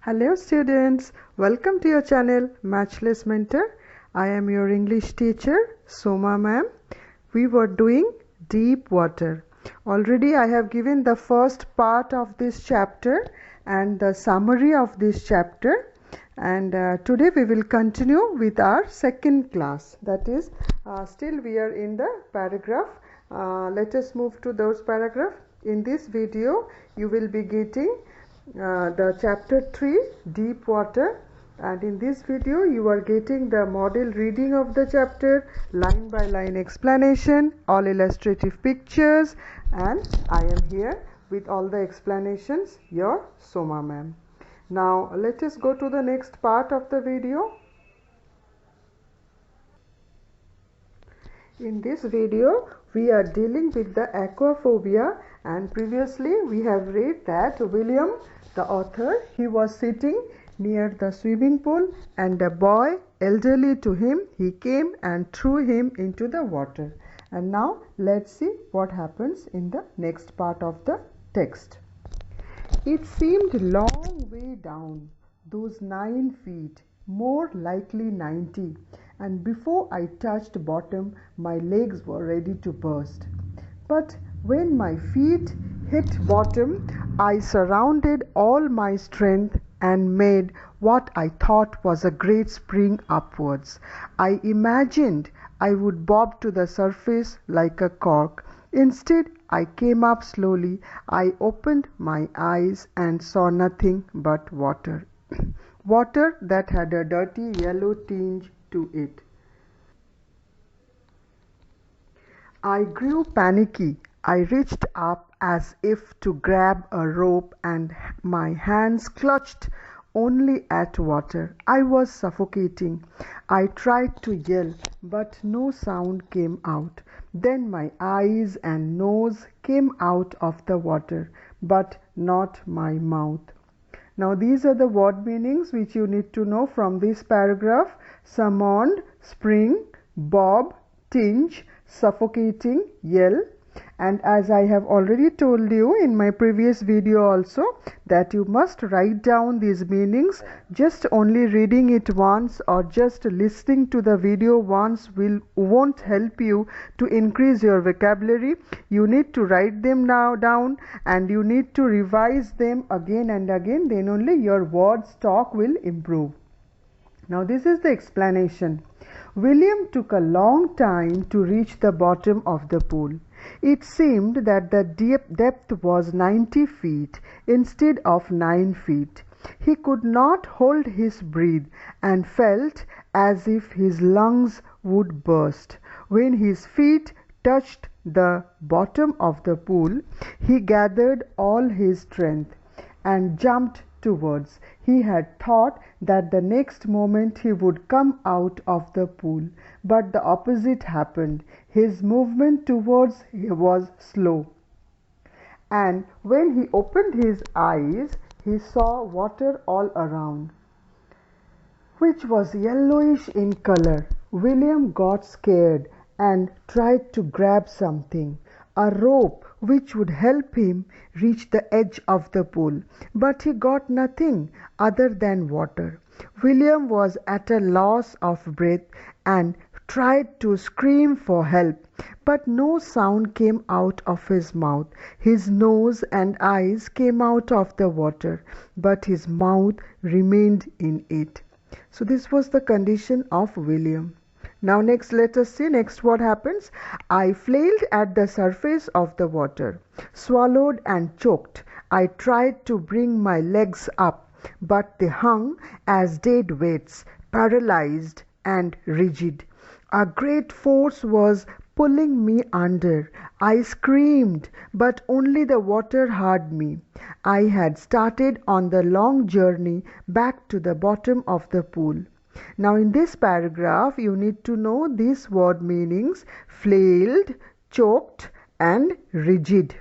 Hello students, welcome to your channel Matchless Mentor. I am your English teacher Soma ma'am. We were doing deep water. Already I have given the first part of this chapter and the summary of this chapter, and today we will continue with our second class. That is, still we are in the paragraph. Let us move to those paragraphs. In this video you will be getting the chapter 3 deep water, and in this video you are getting the model reading of the chapter, line by line explanation, all illustrative pictures, and I am here with all the explanations, your Soma ma'am. Now let us go to the next part of the video. In this video we are dealing with the aquaphobia, and previously we have read that William, the author, he was sitting near the swimming pool and a boy elderly to him, he came and threw him into the water. And now let's see what happens in the next part of the text. It seemed long way down, those 9 feet, more likely 90, and before I touched bottom my legs were ready to burst. But when my feet hit bottom, I surrounded all my strength and made what I thought was a great spring upwards. I imagined I would bob to the surface like a cork. Instead, I came up slowly. I opened my eyes and saw nothing but water. Water that had a dirty yellow tinge to it. I grew panicky. I reached up as if to grab a rope, and my hands clutched only at water. I was suffocating. I tried to yell, but no sound came out. Then my eyes and nose came out of the water, but not my mouth. Now these are the word meanings which you need to know from this paragraph. Summoned, spring, bob, tinge, suffocating, yell. And as I have already told you in my previous video also, that you must write down these meanings. Just only reading it once or just listening to the video once won't help you to increase your vocabulary. You need to write them now down, and you need to revise them again and again. Then only your word stock will improve. Now this is the explanation. William took a long time to reach the bottom of the pool. It seemed that the depth was 90 feet instead of 9 feet. He could not hold his breath and felt as if his lungs would burst. When his feet touched the bottom of the pool, he gathered all his strength and jumped towards. He had thought that the next moment he would come out of the pool, but the opposite happened. His movement towards was slow, and when he opened his eyes, he saw water all around, which was yellowish in color. William got scared and tried to grab something, a rope which would help him reach the edge of the pool, but he got nothing other than water. William was at a loss of breath and tried to scream for help, but no sound came out of his mouth. His nose and eyes came out of the water, but his mouth remained in it. So this was the condition of William. Now next, let us see next what happens. I flailed at the surface of the water, swallowed and choked. I tried to bring my legs up, but they hung as dead weights, paralyzed and rigid. A great force was pulling me under. I screamed, but only the water heard me. I had started on the long journey back to the bottom of the pool. Now in this paragraph you need to know these word meanings: flailed, choked and rigid.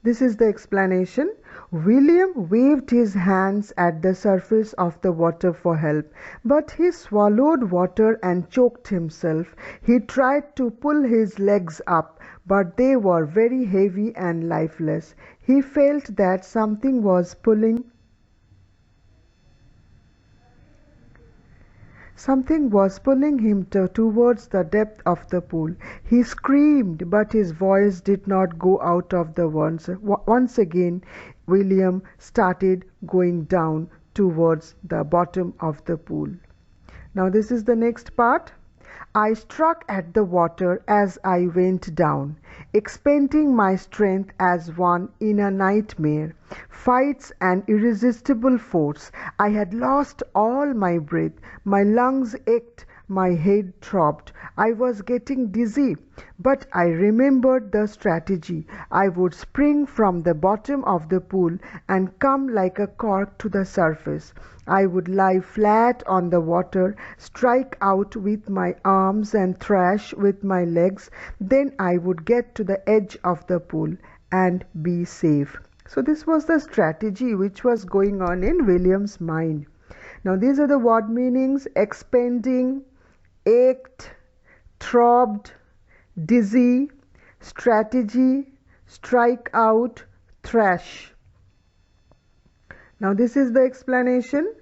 This is the explanation. William waved his hands at the surface of the water for help, but he swallowed water and choked himself. He tried to pull his legs up, but they were very heavy and lifeless. He felt that something was pulling Something was pulling him towards the depth of the pool. He screamed, but his voice did not go out of the once. Once again, William started going down towards the bottom of the pool. Now this is the next part. I struck at the water as I went down, expending my strength as one in a nightmare, fights an irresistible force. I had lost all my breath, my lungs ached, my head throbbed. I was getting dizzy, but I remembered the strategy. I would spring from the bottom of the pool and come like a cork to the surface. I would lie flat on the water, strike out with my arms and thrash with my legs. Then I would get to the edge of the pool and be safe. So this was the strategy which was going on in William's mind. Now these are the word meanings: expending, ached, throbbed, dizzy, strategy, strike out, thrash. Now this is the explanation.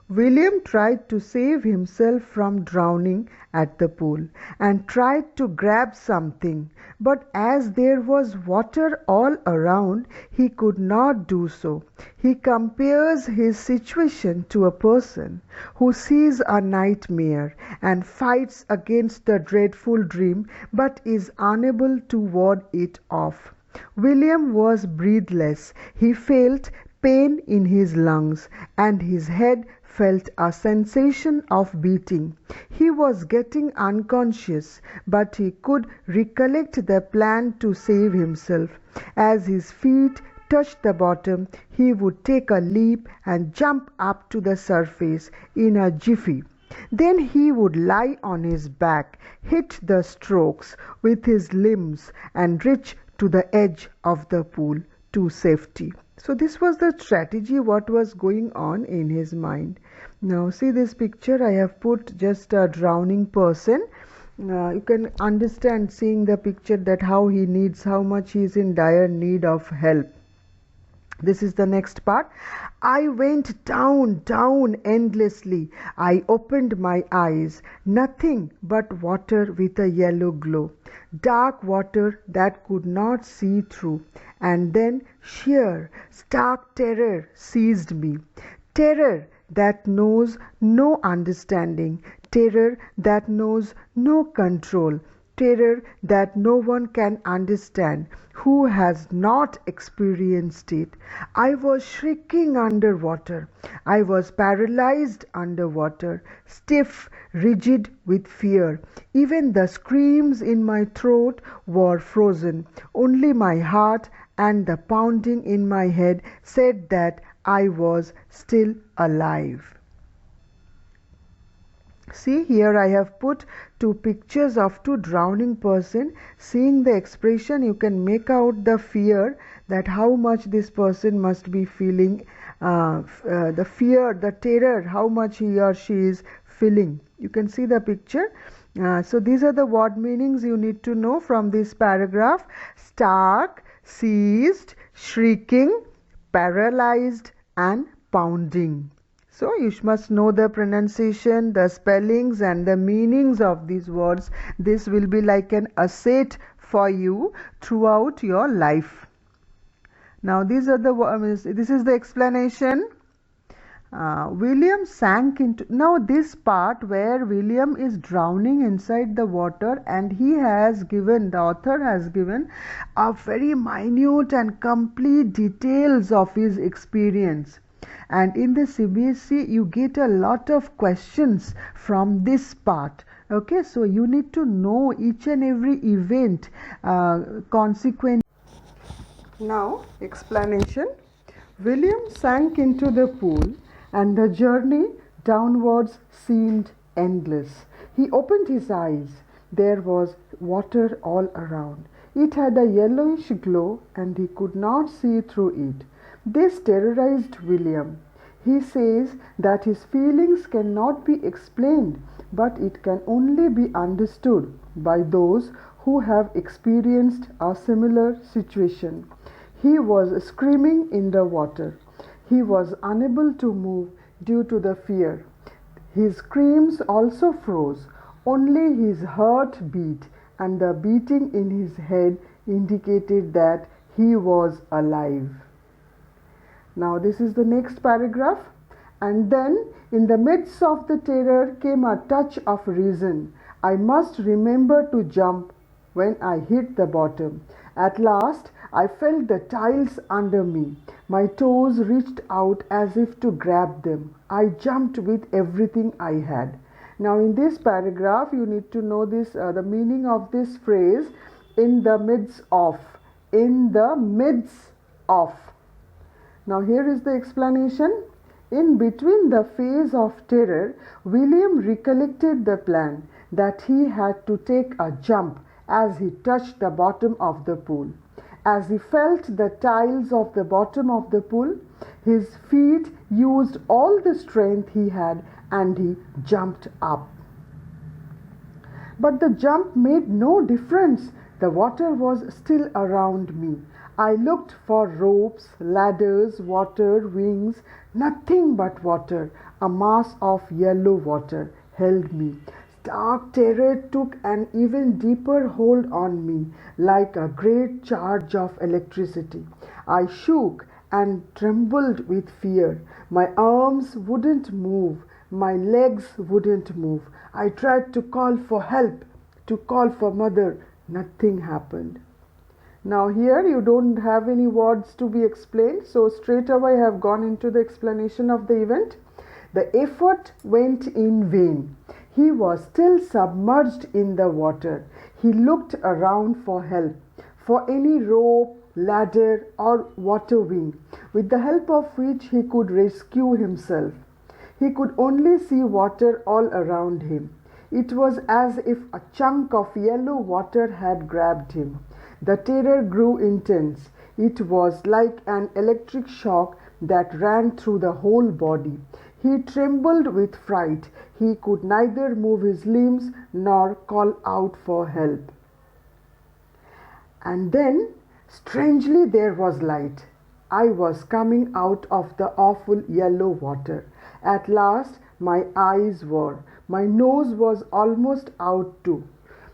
William tried to save himself from drowning at the pool and tried to grab something, but as there was water all around, he could not do so. He compares his situation to a person who sees a nightmare and fights against the dreadful dream but is unable to ward it off. William was breathless. He felt pain in his lungs, and his head felt a sensation of beating. He was getting unconscious, but he could recollect the plan to save himself. As his feet touched the bottom, he would take a leap and jump up to the surface in a jiffy. Then he would lie on his back, hit the strokes with his limbs, and reach to the edge of the pool to safety. So this was the strategy what was going on in his mind. Now see this picture. I have put just a drowning person. You can understand seeing the picture that how much he is in dire need of help. This is the next part. I went down endlessly. I opened my eyes. Nothing but water with a yellow glow. Dark water that could not see through. And then sheer, stark terror seized me. Terror that knows no understanding. Terror that knows no control. Terror that no one can understand who has not experienced it. I was shrieking underwater. I was paralyzed underwater, stiff, rigid with fear. Even the screams in my throat were frozen. Only my heart and the pounding in my head said that I was still alive. See, here I have put two pictures of two drowning person. Seeing the expression, you can make out the fear, that how much this person must be feeling, the fear, the terror, how much he or she is feeling. You can see the picture. So these are the word meanings you need to know from this paragraph: stark, seized, shrieking, paralyzed, and pounding. So you must know the pronunciation, the spellings, and the meanings of these words. This will be like an asset for you throughout your life. Now these are this is the explanation. William sank into. Now this part where William is drowning inside the water, and the author has given a very minute and complete details of his experience. And in the Cbse you get a lot of questions from this part. Okay, so you need to know each and every event, consequence. Now explanation. William sank into the pool and the journey downwards seemed endless. He opened his eyes. There was water all around. It had a yellowish glow and he could not see through it. This terrorized William. He says that his feelings cannot be explained, but it can only be understood by those who have experienced a similar situation. He was screaming in the water. He was unable to move due to the fear. His screams also froze. Only his heart beat, and the beating in his head indicated that he was alive. Now this is the next paragraph. And then, in the midst of the terror, came a touch of reason. I must remember to jump when I hit the bottom. At last, I felt the tiles under me. My toes reached out as if to grab them. I jumped with everything I had. Now, in this paragraph, you need to know this the meaning of this phrase, in the midst of. In the midst of. Now, here is the explanation. In between the phase of terror, William recollected the plan that he had to take a jump as he touched the bottom of the pool. As he felt the tiles of the bottom of the pool, his feet used all the strength he had and he jumped up. But the jump made no difference. The water was still around me. I looked for ropes, ladders, water, wings, nothing but water. A mass of yellow water held me. Stark terror took an even deeper hold on me, like a great charge of electricity. I shook and trembled with fear. My arms wouldn't move. My legs wouldn't move. I tried to call for help, to call for mother. Nothing happened. Now here you don't have any words to be explained, so straight away I have gone into the explanation of the event. The effort went in vain. He was still submerged in the water. He looked around for help, for any rope, ladder or water wing, with the help of which he could rescue himself. He could only see water all around him. It was as if a chunk of yellow water had grabbed him. The terror grew intense. It was like an electric shock that ran through the whole body. He trembled with fright. He could neither move his limbs nor call out for help. And then, strangely, there was light. I was coming out of the awful yellow water. At last, my eyes were. My nose was almost out too.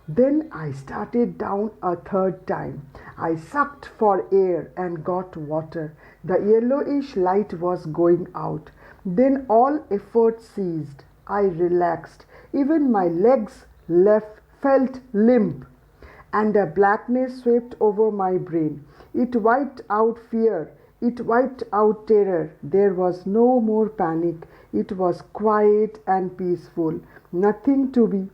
Then I started down a third time. I sucked for air and got water. The yellowish light was going out. Then all effort ceased. I relaxed. Even my legs felt limp, and a blackness swept over my brain. It wiped out fear. It wiped out terror. There was no more panic. It was quiet and peaceful. Nothing to be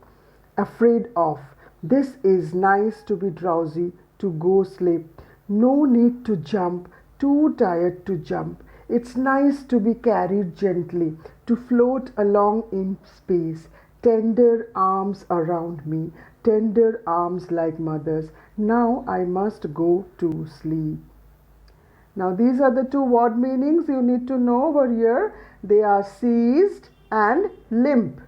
afraid of. This is nice to be drowsy, to go sleep. No need to jump, too tired to jump. It's nice to be carried gently, to float along in space. Tender arms around me, tender arms like mother's. Now I must go to sleep. Now these are the two word meanings you need to know over here. They are seized and limp.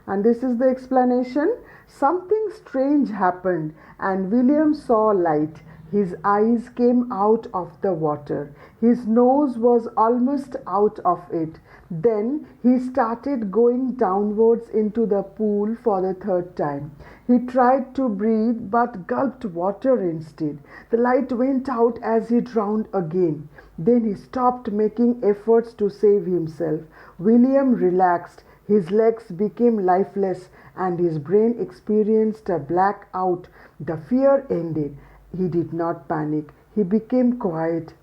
And this is the explanation. Something strange happened and William saw light. His eyes came out of the water. His nose was almost out of it. Then he started going downwards into the pool for the third time. He tried to breathe but gulped water instead. The light went out as he drowned again. Then he stopped making efforts to save himself. William relaxed. His legs became lifeless and his brain experienced a blackout. The fear ended. He did not panic. He became quiet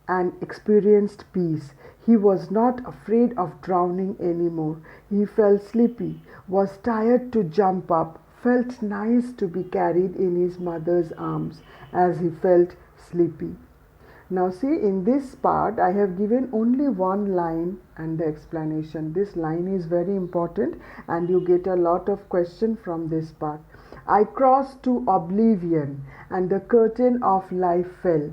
and experienced peace. He was not afraid of drowning anymore. He felt sleepy, was tired to jump up, felt nice to be carried in his mother's arms as he felt sleepy. Now see, in this part I have given only one line and the explanation. This line is very important and you get a lot of question from this part. I crossed to oblivion and the curtain of life fell.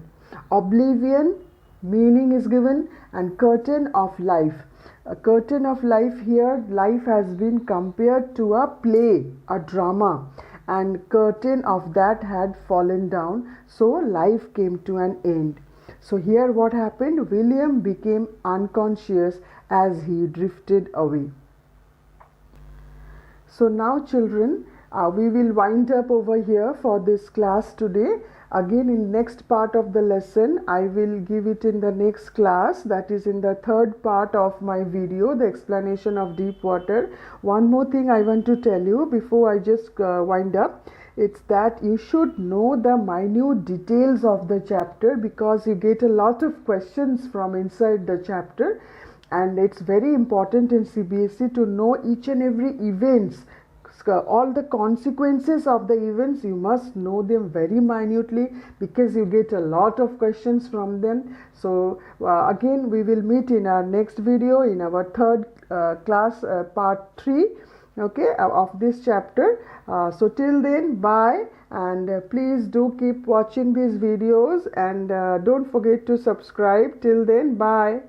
Oblivion meaning is given and curtain of life. A curtain of life, here life has been compared to a play, a drama, and curtain of that had fallen down, so life came to an end. So here what happened? William became unconscious as he drifted away. So now children, we will wind up over here for this class today. Again, in next part of the lesson, I will give it in the next class, that is in the third part of my video, the explanation of deep water. One more thing I want to tell you before I just wind up. It's that you should know the minute details of the chapter, because you get a lot of questions from inside the chapter, and it's very important in Cbse to know each and every events. All the consequences of the events, you must know them very minutely, because you get a lot of questions from them. So again, we will meet in our next video in our third class, part 3, okay, of this chapter. So till then, bye, and please do keep watching these videos, and don't forget to subscribe. Till then, bye.